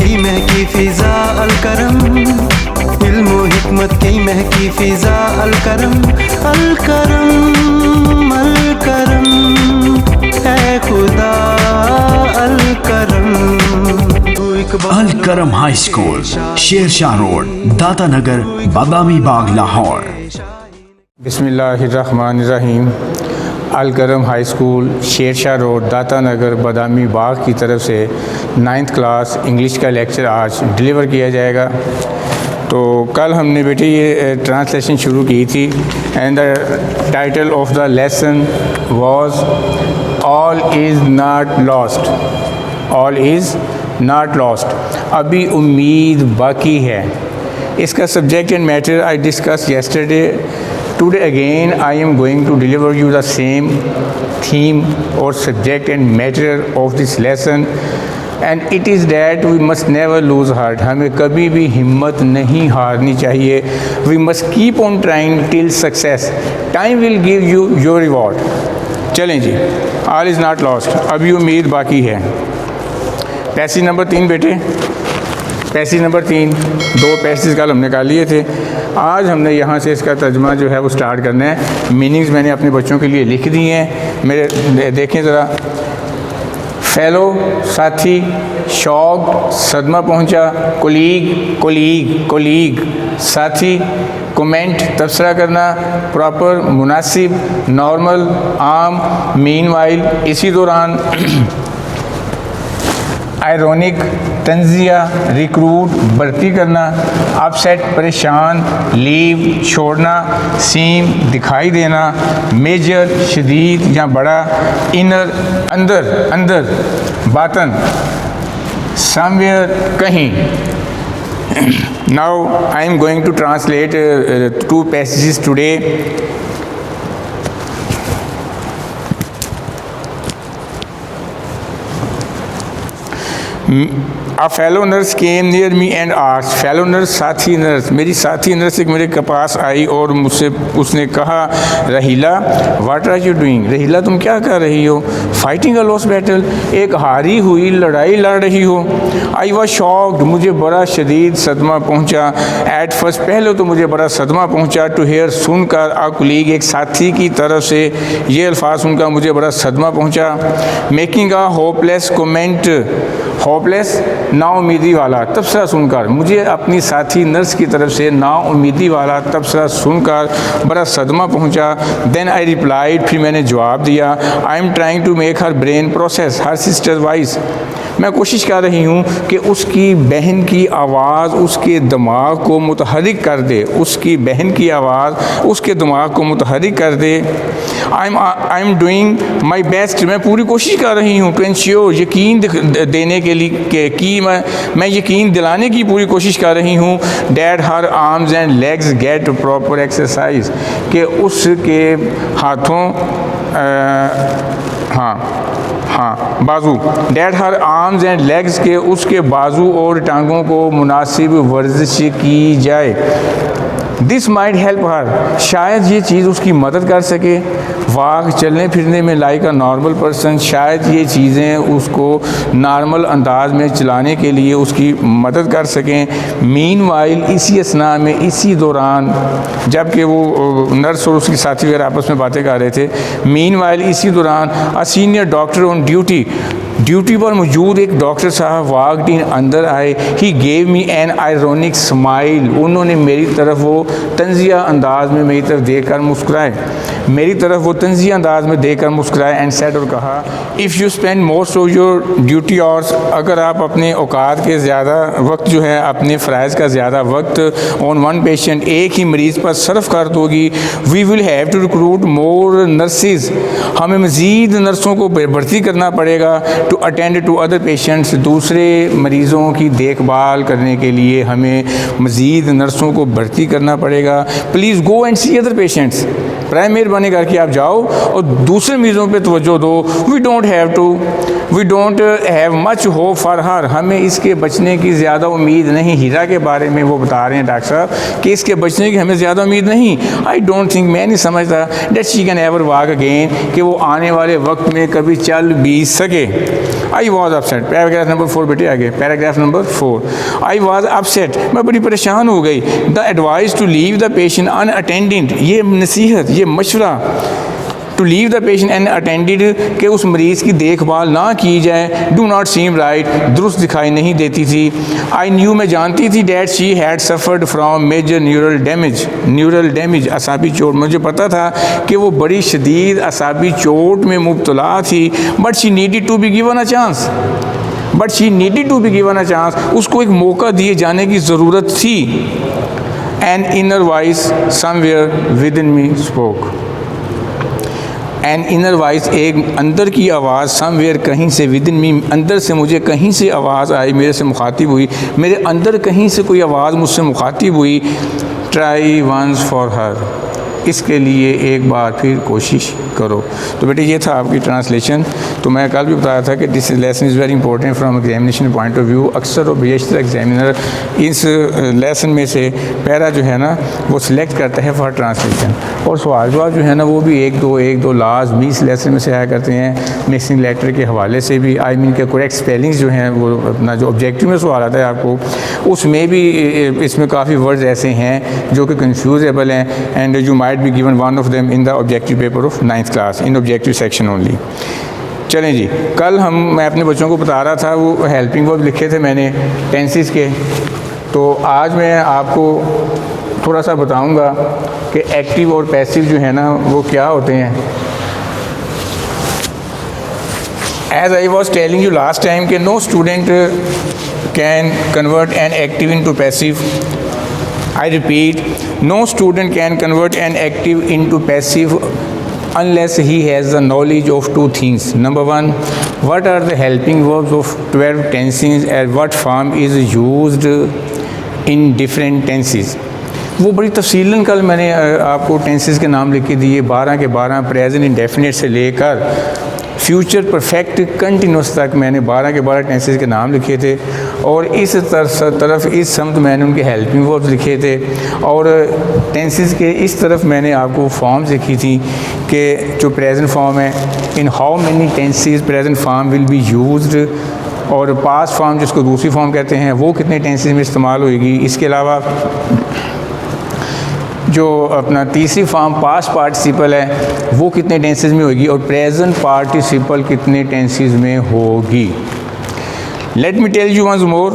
की महकी फ़िज़ा अलकरम, इल्म व हिकमत की महकी फ़िज़ा अलकरम, अलकरम अलकरम ऐ खुदा अलकरम। Alkaram high school, Shershah road, Data Nagar, Badami Bagh, Lahore. बिस्मिल्लाहिर्रहमानिर्रहीम। Alkaram high school, Shershah road, Data Nagar, Badami Bagh की तरफ से 9th क्लास इंग्लिश का लेक्चर आज डिलीवर किया जाएगा। तो कल हमने बेटे ये ट्रांसलेशन शुरू की थी and the title of the lesson was all is not lost, all is not lost, अभी उम्मीद बाकी है। इसका subject and matter I discuss yesterday. Today again I am going to deliver you the same theme or subject and matter of this lesson, and it is that we must never lose heart. हमें कभी भी हिम्मत नहीं हारनी चाहिए. We must keep on trying till success. Time will give you your reward. चलें जी, all is not lost, अभी उम्मीद बाकी है। पैसेज नंबर 3 बेटे, पैसेज नंबर 3, 2 पैसेज कल हमने कर लिए थे। आज हमने यहाँ से इसका तर्जुमा जो है वो स्टार्ट करना है। मीनिंग्स मैंने अपने बच्चों के लिए लिख दिए हैं, मेरे देखें ज़रा। फेलो साथी, शॉक्ड सदमा पहुँचा, कोलीग कोलीग कोलीग साथी, कमेंट तबसरा करना, प्रॉपर मुनासिब, नॉर्मल आम, मीनवाइल इसी दौरान, आयरॉनिक तंजिया, रिक्रूट भर्ती करना, अपसेट परेशान, लीव छोड़ना, सीम दिखाई देना, मेजर शदीद या बड़ा, इनर अंदर अंदर, बातन समवेयर कहीं। Now I am going to translate 2 passages today. A fellow nurse came near me and asked, fellow nurse साथी नर्स, मेरी साथी नर्स एक मेरे पास आई और मुझसे उसने कहा, रहीला व्हाट आर यू डूइंग, रहीला तुम क्या कर रही हो? फाइटिंग अ लॉस्ट बैटल, एक हारी हुई लड़ाई लड़ रही हो। आई वॉज शॉक्ड, मुझे बड़ा शदीद सदमा पहुंचा। एट फर्स्ट, पहले तो मुझे बड़ा सदमा पहुंचा। टू हेयर, सुनकर, आ कुलीग एक साथी की तरफ से ये अल्फाज सुनकर मुझे बड़ा सदमा पहुंचा। Making a hopeless comment, hopeless नाउमीदी वाला तबसरा सुनकर, मुझे अपनी साथी नर्स की तरफ से नाउमीदी वाला तबसरा सुनकर बड़ा सदमा पहुंचा। देन आई रिप्लाइड, फिर मैंने जवाब दिया, I am trying to make her brain process her sister voice, मैं कोशिश कर रही हूँ कि उसकी बहन की आवाज़ उसके दिमाग को मुतहरिक कर दे, उसकी बहन की आवाज़ उसके दिमाग को मुतहरिक कर दे। I am doing my best, मैं पूरी कोशिश कर रही हूँ। टू एंश्योर, यकीन देने के लिए कि मैं यकीन दिलाने की पूरी कोशिश कर रही हूँ। That her arms and legs get proper exercise, कि उसके हाथों बाजू, that her arms and legs, के उसके बाजू और टांगों को मुनासिब वर्जिश की जाए। दिस माइट हेल्प हर, शायद ये चीज़ उसकी मदद कर सके। वाक, चलने फिरने में लाइक अ नॉर्मल पर्सन, शायद ये चीज़ें उसको नॉर्मल अंदाज में चलाने के लिए उसकी मदद कर सकें। मीनवाइल, इसी असना में, इसी दौरान, जबकि वो नर्स और उसकी साथी वगैरह आपस में बातें कर रहे थे, मीनवाइल इसी दौरान, a senior doctor on duty, duty पर मौजूद एक डॉक्टर साहब वाक्ड इन, अंदर आए। He gave me an ironic smile, उन्होंने मेरी तरफ वो तंजिया अंदाज में मेरी तरफ देखकर मुस्कुराए, मेरी तरफ वो तंजिया अंदाज में देखकर मुस्कुराए। एंड सेड, और कहा, if you spend most of your duty hours, अगर आप अपने औकात के ज़्यादा वक्त जो है, अपने फ़राइज़ का ज़्यादा वक्त ऑन वन पेशेंट, एक ही मरीज़ पर सर्फ कर दोगी, we will have to recruit more nurses, हमें मज़ीद नर्सों को भर्ती करना पड़ेगा। To attend to other patients, दूसरे मरीज़ों की देखभाल करने के लिए हमें मज़ीद नर्सों को भर्ती करना पड़ेगा। Please go and see other patients, प्राय मेहरबानी करके आप जाओ और दूसरे मरीज़ों पे तवज्जो दो। We don't have much hope for her, हमें इसके बचने की ज़्यादा उम्मीद नहीं। हीरा के बारे में वो बता रहे हैं डॉक्टर साहब कि इसके बचने की हमें ज़्यादा उम्मीद नहीं। आई डोंट थिंक, मैं नहीं समझता, that she can ever walk again, कि वो आने वाले वक्त में कभी चल भी सके। I was upset, paragraph number 4 बेटे आगे, paragraph number 4, I was upset, मैं बड़ी परेशान हो गई। The advice to leave the patient unattended, ये नसीहत, ये मशवरा, to leave the patient unattended, कि उस मरीज़ की देखभाल ना की जाए, डू नॉट सीम राइट, दुरुस्त दिखाई नहीं देती थी। आई न्यू, मैं जानती थी, that she had suffered from major neural damage, असाबी चोट, मुझे पता था कि वो बड़ी शदीद असाबी चोट में मुब्तला थी। But she needed to be given a chance, उसको एक मौका दिए जाने की ज़रूरत थी। An inner voice somewhere within me spoke, an inner voice, एक अंदर की आवाज़, समवेयर, कहीं से, विद इन मी, अंदर से मुझे कहीं से आवाज़ आई, मेरे से मुखातिब हुई, मेरे अंदर कहीं से कोई आवाज़ मुझसे मुखातिब हुई। ट्राई वंस फॉर हर, इसके लिए एक बार फिर कोशिश करो। तो बेटे ये था आपकी ट्रांसलेशन। तो मैं कल भी बताया था कि this lesson is very important from examination point of view. अक्सर और बेशतर एग्जामिनर इस लेसन में से पैरा जो है ना वो सिलेक्ट करता है फॉर ट्रांसलेशन, और सवाल जवाब जो है ना वो भी एक दो लाजमी इस लेसन में से आया करते हैं, मिक्सिंग लेटर के हवाले से भी, आई मीन के करेक्ट स्पेलिंग्स जो हैं वो अपना जो ऑब्जेक्टिव में सवाल आता है आपको उसमें भी इसमें काफ़ी वर्ड्स ऐसे हैं जो कि कन्फ्यूजेबल हैं, and you might be given one of them in the objective paper of 9th class in objective section only. चलें जी, कल मैं अपने बच्चों को बता रहा था, वो हेल्पिंग वर्ब लिखे थे मैंने टेंसेस के, तो आज मैं आपको थोड़ा सा बताऊंगा कि एक्टिव और पैसिव जो है ना वो क्या होते हैं। As I was telling you last time कि no student can convert an active into passive. I repeat, no student can convert an active into passive unless he has the knowledge of two things. Number one, what are the helping verbs of 12 tenses and what form is used in different tenses. वो बड़ी तफसीलन कल मैंने आपको tenses के नाम लिख के दिए, 12 के 12 प्रेजेंट इंडेफिनिट से लेकर फ्यूचर परफेक्ट कंटिन्यूस तक मैंने 12 के 12 टेंसेस के नाम लिखे थे, और इस तरफ इस समत मैंने उनके हेल्पिंग वर्ब्स लिखे थे, और टेंसेस के इस तरफ मैंने आपको फॉर्म्स लिखी थी कि जो प्रेजेंट फॉर्म है, in how many tenses present form will be used, और पास्ट फॉर्म जिसको दूसरी फॉर्म कहते हैं वो कितने टेंसेस में इस्तेमाल होएगी। इसके अलावा जो अपना तीसरी फॉर्म पास्ट पार्टिसिपल है वो कितने टेंसेस में होगी, और प्रेजेंट पार्टिसिपल कितने टेंसेस में होगी। Let me tell you once more,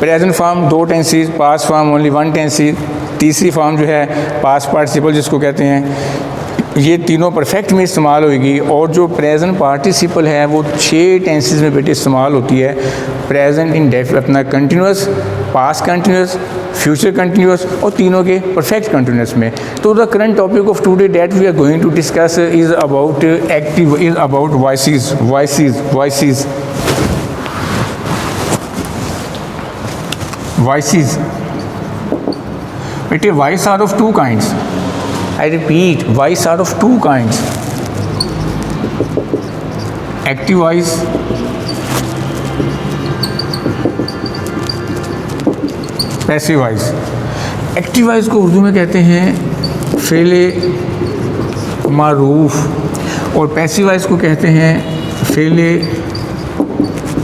present form 2 tenses, past form only 1 tenses, तीसरी फॉर्म जो है पास्ट पार्टिसिपल जिसको कहते हैं, ये तीनों परफेक्ट में इस्तेमाल होगी, और जो प्रेजेंट पार्टिसिपल है वो 6 टेंसेस में बेटे इस्तेमाल होती है। प्रेजेंट इन अपना continuous, past continuous, future continuous, और तीनों के परफेक्ट कंटिन्यूस में। तो the current topic of today that we are going to discuss is about active, is about voices. बेटे voice are of 2 kinds. I repeat, voice are of 2 kinds. Active voice, passive voice. Active voice को उर्दू में कहते हैं फ़ेले मारूफ, और passive voice को कहते हैं फ़ेले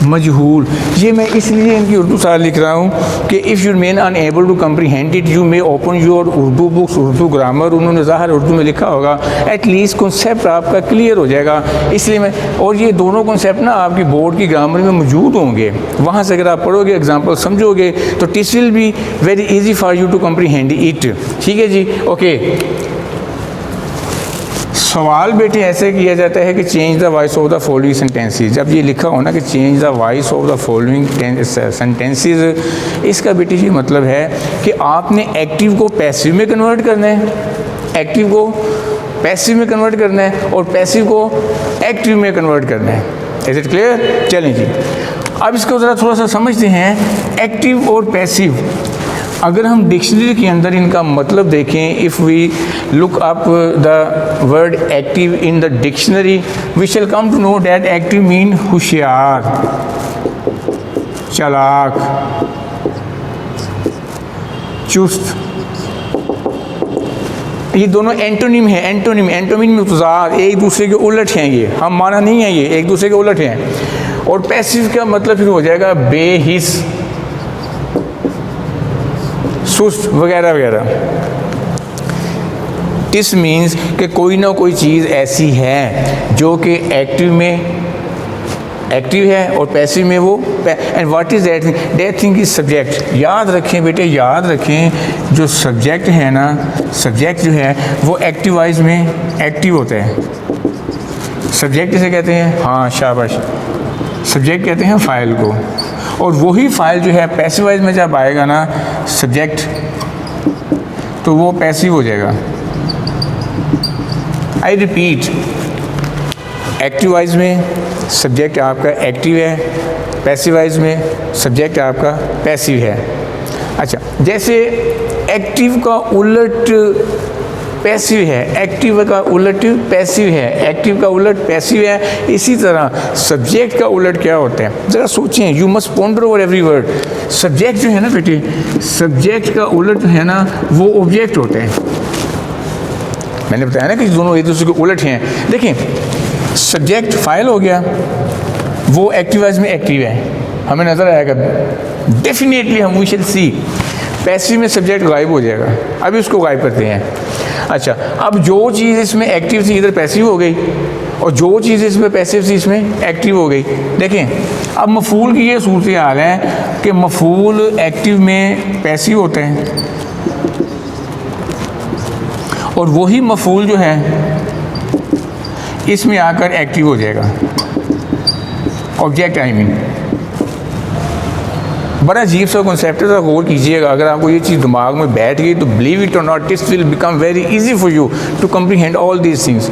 मजहूल। ये मैं इसलिए इनकी उर्दू सार लिख रहा हूँ कि if you men unable to comprehend it you may open your Urdu books, Urdu grammar उन्होंने ज़ाहिर उर्दू में लिखा होगा, एटलीस्ट कॉन्सेप्ट आपका क्लियर हो जाएगा। इसलिए मैं, और ये दोनों कॉन्सेप्ट ना आपकी बोर्ड की ग्रामर में मौजूद होंगे, वहाँ से अगर आप पढ़ोगे, एग्जाम्पल समझोगे, तो this will be very easy for you to comprehend it. ठीक है जी, ओके। सवाल बेटे ऐसे किया जाता है कि change the voice of the following sentences. जब ये लिखा हो ना कि change the voice of the following sentences, इसका बेटे ये मतलब है कि आपने एक्टिव को पैसिव में कन्वर्ट करना है, एक्टिव को पैसिव में कन्वर्ट करना है, और पैसिव को एक्टिव में कन्वर्ट करना है। Is it clear? चलें जी, अब इसको ज़रा थोड़ा सा समझते हैं। एक्टिव और पैसिव, अगर हम डिक्शनरी के अंदर इनका मतलब देखें, if we look up the word active in the dictionary we shall come to know that active mean होशियार, चालाक, चुस्त। ये दोनों एंटोनिम है, एंटोनिम में तज़ाद, एक दूसरे के उलट हैं। ये हम माना नहीं है, ये एक दूसरे के उलट हैं। और पैसिव का मतलब फिर हो जाएगा बेहिस, सुस्त वगैरह वगैरह। दिस मीन्स कि कोई ना कोई चीज़ ऐसी है जो कि एक्टिव में एक्टिव है और पैसिव में वो, and what is that thing? That thing is subject. याद रखें बेटे, याद रखें, जो सब्जेक्ट है ना, सब्जेक्ट जो है वो एक्टिवाइज में एक्टिव होता है। सब्जेक्ट इसे कहते हैं, हाँ शाबाश, सब्जेक्ट कहते हैं फाइल को, और वही फाइल जो है पैसिवाइज में जब आएगा ना सब्जेक्ट, तो वो पैसिव हो जाएगा। आई रिपीट, एक्टिवाइज में सब्जेक्ट आपका एक्टिव है, पैसिवाइज में सब्जेक्ट आपका पैसिव है। अच्छा, जैसे एक्टिव का उलट पैसिव है, एक्टिव का उलट पैसिव है, एक्टिव का उलट पैसिव है, इसी तरह सब्जेक्ट का उलट क्या होता है? ज़रा सोचें, you must ponder over every word. Subject जो है ना बेटे, सब्जेक्ट का उलट जो है ना वो ऑब्जेक्ट होते हैं। मैंने बताया ना कि दोनों एक दूसरे के उलट हैं। देखें, सब्जेक्ट फाइल हो गया, वो एक्टिवाइज में एक्टिव है, हमें नज़र आएगा डेफिनेटली, हम वी शैल सी। पैसिव में सब्जेक्ट गायब हो जाएगा, अभी उसको गायब करते हैं। अच्छा, अब जो चीज़ इसमें एक्टिव थी इधर पैसिव हो गई, और जो चीज़ इसमें पैसिव थी इसमें एक्टिव हो गई। देखें, अब मफूल की ये सूरत हाल है कि मफूल एक्टिव में पैसिव होते हैं, और वही मफूल जो है इसमें आकर एक्टिव हो जाएगा, ऑब्जेक्ट आई मीन। बड़ा अजीब सा कॉन्सेप्ट है, गौर कीजिएगा। अगर आपको ये चीज़ दिमाग में बैठ गई तो believe it or not, this will become very easy for you to comprehend all these things.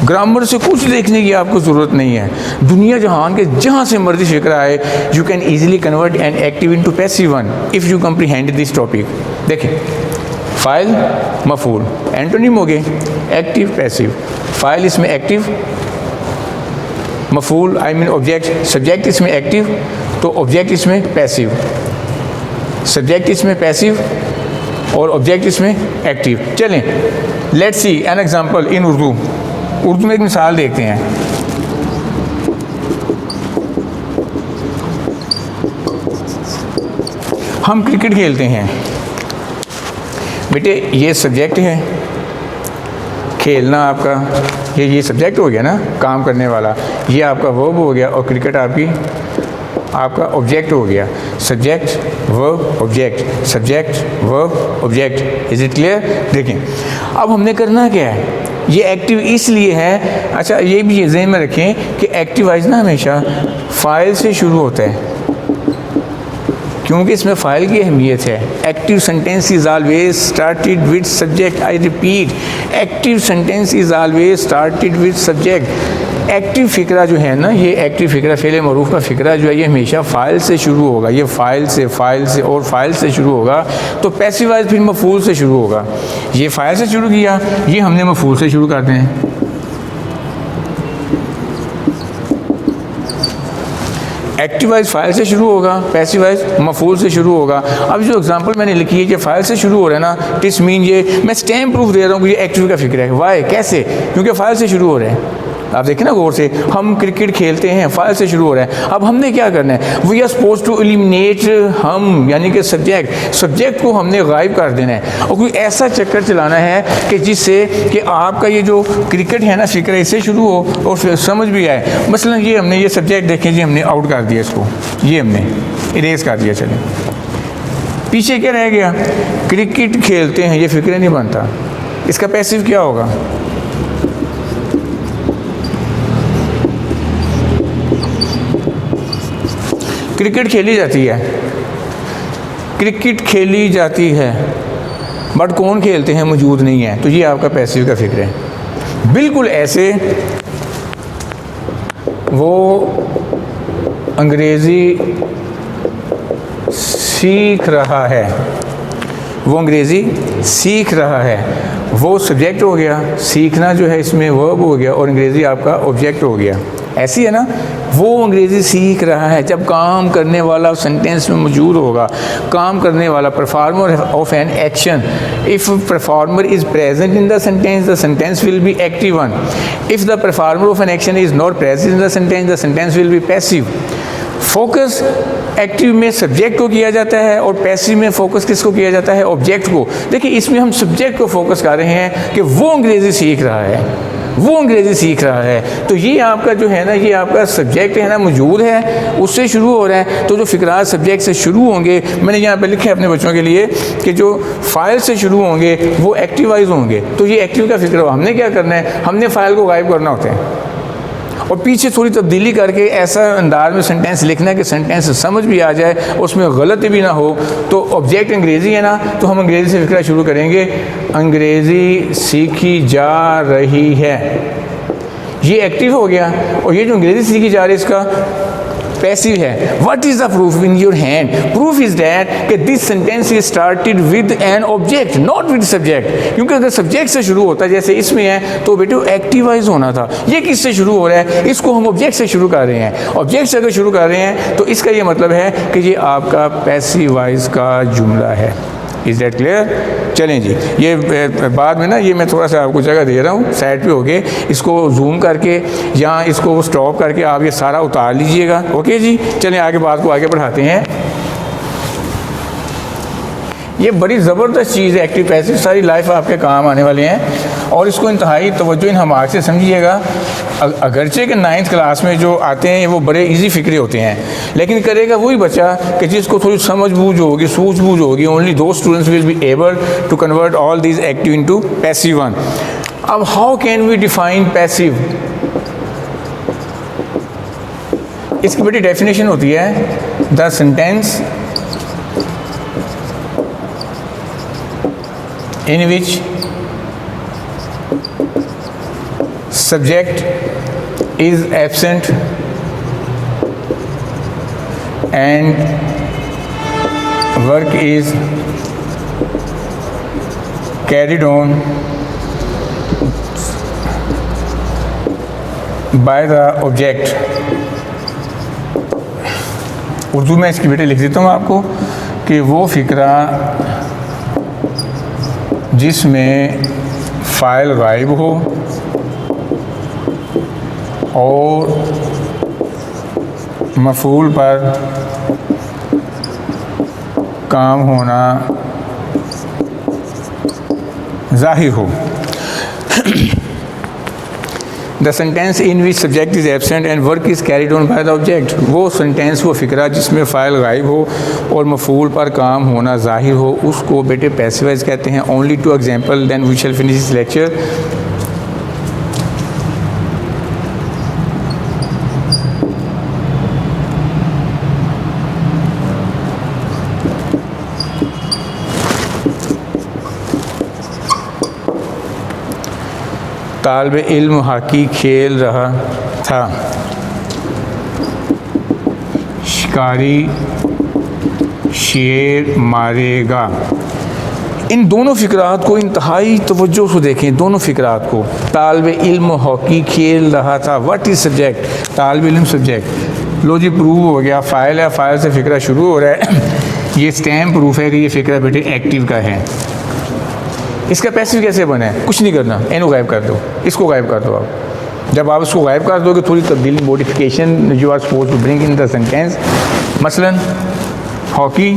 Grammar से कुछ देखने की आपको ज़रूरत नहीं है। दुनिया जहान के जहाँ से मर्जी फिक्र आए, you can easily convert an active into passive one if you comprehend this topic. देखें, फाइल मफूल, एंटोनिम हो गए एक्टिव पैसिव। फाइल इसमें एक्टिव, मफूल आई मीन ऑब्जेक्ट, सब्जेक्ट इसमें एक्टिव, तो ऑब्जेक्ट इसमें पैसिव। सब्जेक्ट इसमें पैसिव और ऑब्जेक्ट इसमें एक्टिव। चलें, let's see an example in Urdu. Urdu में एक मिसाल देखते हैं। हम क्रिकेट खेलते हैं बेटे, ये सब्जेक्ट है, खेलना आपका, ये सब्जेक्ट हो गया ना, काम करने वाला, ये आपका वर्ब हो गया, और क्रिकेट आपका ऑब्जेक्ट हो गया। Subject verb object, subject verb object. Is it clear? देखें, अब हमने करना क्या है, ये एक्टिव इसलिए है। अच्छा, ये भी ज़हन में रखें कि एक्टिवाइज ना हमेशा फाइल से शुरू होता है, क्योंकि इसमें फ़ाइल की अहमियत है। Active sentence is always started with subject. I repeat, active sentence is always started with subject. Active फ़िक्रा जो है ना, ये एक्टिव फ़िक्रा, फ़ेल मरूफ़ का फ़िक्रा जो है, ये हमेशा फ़ाइल से शुरू होगा। ये फ़ाइल से और फ़ाइल से शुरू होगा, तो पैसिवाइज फिर मफूल से शुरू होगा। ये फ़ाइल से शुरू किया, ये हमने मफूल से शुरू करते हैं। एक्टिवाइज फाइल से शुरू होगा, पैसिवाइज मफूल से शुरू होगा। अब जो एग्जांपल मैंने लिखी है कि फाइल से शुरू हो रहा है ना, दिस मीन ये मैं स्टैम्प प्रूफ दे रहा हूँ कि ये एक्टिव का फिक्र है। वाई? कैसे? क्योंकि फाइल से शुरू हो रहे हैं। आप देखें ना गौर से, हम क्रिकेट खेलते हैं, फाइल से शुरू हो रहा है। अब हमने क्या करना है, we are suppose to eliminate, हम यानी कि सब्जेक्ट को हमने गायब कर देना है, और कोई ऐसा चक्कर चलाना है कि जिससे कि आपका ये जो क्रिकेट है ना फिक्र, इससे शुरू हो और फिर समझ भी आए। मसलन ये हमने ये सब्जेक्ट देखें जी, हमने आउट कर दिया इसको, ये हमने इरेज कर दिया। चलें, पीछे क्या रह गया, क्रिकेट खेलते हैं, ये फिक्र नहीं बनता। इसका पैसिव क्या होगा? क्रिकेट खेली जाती है, क्रिकेट खेली जाती है, बट कौन खेलते हैं मौजूद नहीं है, तो ये आपका पैसिव का फिक्र है। बिल्कुल ऐसे वो अंग्रेज़ी सीख रहा है, वो अंग्रेज़ी सीख रहा है, वो सब्जेक्ट हो गया, सीखना जो है इसमें वर्ब हो गया, और अंग्रेज़ी आपका ऑब्जेक्ट हो गया। ऐसी है ना, वो अंग्रेज़ी सीख रहा है। जब काम करने वाला सेंटेंस में मौजूद होगा, काम करने वाला performer of an action, if performer is present in the sentence will be active one. If the performer of an action is not present in the sentence will be passive. Focus active में subject को किया जाता है और passive में focus किसको किया जाता है? ऑब्जेक्ट को। देखिए इसमें हम सब्जेक्ट को फोकस कर रहे हैं कि वो अंग्रेज़ी सीख रहा है, वो अंग्रेज़ी सीख रहा है। तो ये आपका जो है ना, ये आपका सब्जेक्ट है ना, मौजूद है, उससे शुरू हो रहा है। तो जो फ़िक्रात सब्जेक्ट से शुरू होंगे, मैंने यहाँ पे लिखे अपने बच्चों के लिए कि जो फ़ाइल से शुरू होंगे वो एक्टिवाइज होंगे। तो ये एक्टिव का फ़िक्र, हमने क्या करना है? हमने फ़ाइल को गायब करना होता है और पीछे थोड़ी तब्दीली करके ऐसा अंदाज में सेंटेंस लिखना है कि सेंटेंस समझ भी आ जाए, उसमें गलती भी ना हो। तो ऑब्जेक्ट अंग्रेज़ी है ना, तो हम अंग्रेज़ी से फिक्रा शुरू करेंगे। अंग्रेज़ी सीखी जा रही है, ये एक्टिव हो गया। और ये जो अंग्रेज़ी सीखी जा रही है इसका पैसिव है। What is the proof in your hand? Proof is that कि this sentence is started with an object not with subject. क्योंकि अगर सब्जेक्ट से शुरू होता है जैसे इसमें है तो बेटे एक्टिवाइज होना था। ये किससे शुरू हो रहा है? इसको हम ऑब्जेक्ट से शुरू कर रहे हैं। ऑब्जेक्ट से अगर शुरू कर रहे हैं तो इसका ये मतलब है कि ये आपका पैसिवाइज का जुमला है। Is that clear? चलें जी, ये बाद में ना, ये मैं थोड़ा सा आपको जगह दे रहा हूँ, साइड पे हो गए, इसको जूम करके या इसको स्टॉप करके आप ये सारा उतार लीजिएगा। ओके जी, चलें आगे बात को आगे बढ़ाते हैं। ये बड़ी ज़बरदस्त चीज़ है एक्टिव पैसिव, सारी लाइफ आपके काम आने वाले हैं और इसको इंतहाई तवज्जो इन हमारे से समझिएगा। अगरचे कि 9th क्लास में जो आते हैं वो बड़े इजी फिक्रे होते हैं, लेकिन करेगा वही बच्चा कि जिसको थोड़ी समझ बूझ होगी, सूझबूझ होगी। Only those students will be able to convert all these active into passive one. अब how can we define passive? इसकी बड़ी डेफिनेशन होती है, the sentence in which subject is absent and work is carried on by the object। Urdu में इसकी बेटे लिख देता हूँ आपको कि वो फ़िक्रा जिसमें फ़ाइल गायब हो और मफ़ूल पर काम होना ज़ाहिर हो। The sentence in which subject is absent and work is carried on by the object. वो सेंटेंस, वो फ़िक्रा जिसमें फ़ाइल गायब हो और मफ़ूल पर काम होना ज़ाहिर हो, उसको बेटे पैसिवाइज कहते हैं। Only two example then we shall finish this lecture. तालिब इल्म हॉकी खेल रहा था, शिकारी शेर मारेगा। इन दोनों फ़िक्रात को इंतहाई तवज्जो से देखें, दोनों फ़िक्रात को। तालिब इल्म हॉकी खेल रहा था, व्हाट इज़ सब्जेक्ट? तालिब इल्म सब्जेक्ट। लो जी, प्रूव हो गया, फ़ाइल है, फ़ाइल से फ़िक्रा शुरू हो रहा है। ये स्टैम्प प्रूफ है कि ये फ़िक्रा बेटे एक्टिव का है। इसका पैसिव कैसे बना है? कुछ नहीं करना, इनको गायब कर दो, इसको गायब कर दो। आप जब आप इसको गायब कर दोगे थोड़ी तब्दीली, modification you are suppose to bring in the sentence. मसलन हॉकी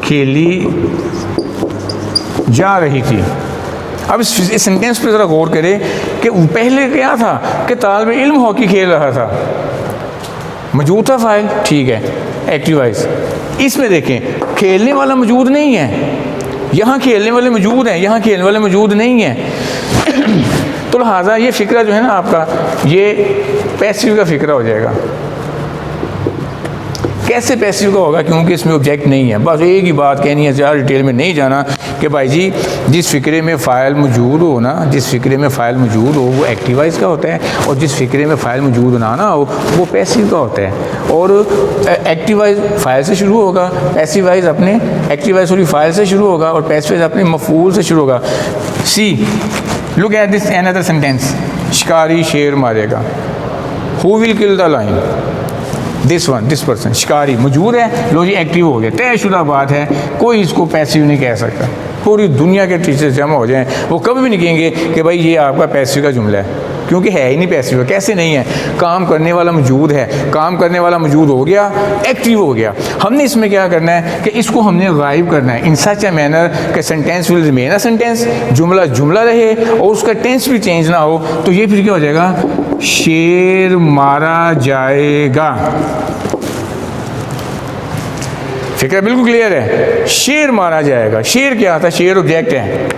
खेली जा रही थी। अब इस सेंटेंस पे ज़रा गौर करें कि पहले क्या था कि तालिब इल्म हॉकी खेल रहा था, मौजूद था फ़ाइल, ठीक है, एक्टिवाइज। इसमें देखें खेलने वाला मौजूद नहीं है, यहाँ खेलने वाले मौजूद हैं, यहाँ खेलने वाले मौजूद नहीं हैं। तो लिहाजा ये फ़िक्रा जो है ना आपका, ये पैसिव का फ़िक्रा हो जाएगा। कैसे पैसिव का होगा? क्योंकि इसमें ऑब्जेक्ट नहीं है। बस एक ही बात कहनी है, ज़्यादा डिटेल में नहीं जाना, कि भाई जी जिस फ़िक्रे में फ़ाइल मौजूद हो ना, जिस फ़िक्रे में फ़ाइल मौजूद हो वो एक्टिवाइज का होता है, और जिस फ़िक्रे में फ़ाइल मौजूद ना हो वो पैसिव का होता है। और एक्टिवाइज फ़ाइल से शुरू होगा, पैसिवाइज अपने एक्टिवाइज सॉरी फ़ाइल से शुरू होगा, और पैसिवाइज अपने मफ़ूल से शुरू होगा। See look at this another sentence, शिकारी शेर मारेगा। Who will kill the lion? This one, this person. शिकारी मौजूद है, लो जी एक्टिव हो गया, तयशुदा बात है, कोई इसको पैसिव नहीं कह सकता। पूरी दुनिया के टीचर्स जमा हो जाएं, वो कभी भी नहीं कहेंगे कि भाई ये आपका पैसिव का जुमला है, क्योंकि है ही नहीं पैसिव। कैसे नहीं है? काम करने वाला मौजूद है, काम करने वाला मौजूद हो गया, एक्टिव हो गया। हमने इसमें क्या करना है कि इसको हमने गायब करना है इन सच ए मैनर कि sentence will remain a sentence, जुमला जुमला रहे और उसका टेंस भी चेंज ना हो। तो ये फिर क्या हो जाएगा? शेर मारा जाएगा। फिक्र बिल्कुल क्लियर है, शेर मारा जाएगा। शेर क्या था? शेर ऑब्जेक्ट है,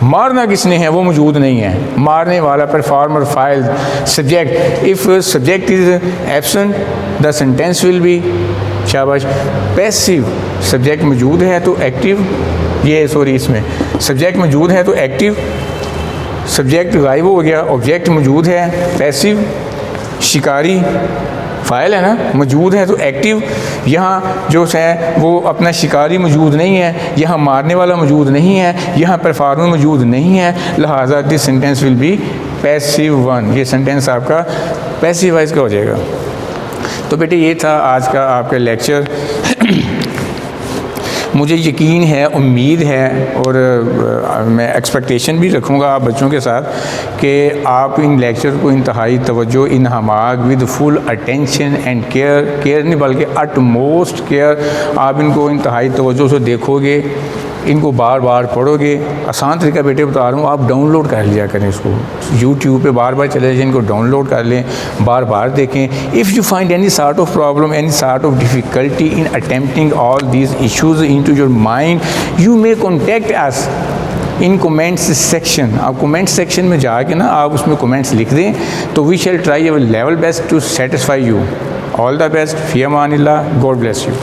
मारना किसने है वो मौजूद नहीं है, मारने वाला performer, file, subject. If subject is absent the sentence will be, शाबाश, पैसिव। सब्जेक्ट मौजूद है तो एक्टिव, ये सॉरी इसमें सब्जेक्ट मौजूद है तो एक्टिव, सब्जेक्ट गायब हो गया, ऑब्जेक्ट मौजूद है पैसिव, शिकारी फाइल है ना, मौजूद है तो एक्टिव। यहाँ जो है वो अपना शिकारी मौजूद नहीं है, यहाँ मारने वाला मौजूद नहीं है, यहाँ परफॉर्मर मौजूद नहीं है, लिहाजा this sentence will be passive one. ये सेंटेंस आपका पैसिवाइज का हो जाएगा। तो बेटे ये था आज का आपका लेक्चर। मुझे यकीन है, उम्मीद है और मैं एक्सपेक्टेशन भी रखूँगा आप बच्चों के साथ कि आप इन लेक्चर को इंतहाई तवज्जो, इन्हमाक, with full attention and care नहीं बल्कि अटमोस्ट केयर आप इनको इंतहाई तवज्जो से देखोगे, इनको बार बार पढ़ोगे। आसान तरीका बेटे बता रहा हूँ, आप डाउनलोड कर लिया करें इसको, यूट्यूब पे बार बार चले जाएं, इनको डाउनलोड कर लें, बार बार देखें। If you find any sort of problem, any sort of difficulty in attempting all these issues into your mind, you may contact us in comments section. आप कमेंट सेक्शन में जाके ना आप उसमें कमेंट्स लिख दें, तो we shall try our level best to satisfy you. All the best, फ़ी अमानिल्लाह, गॉड ब्लेस यू।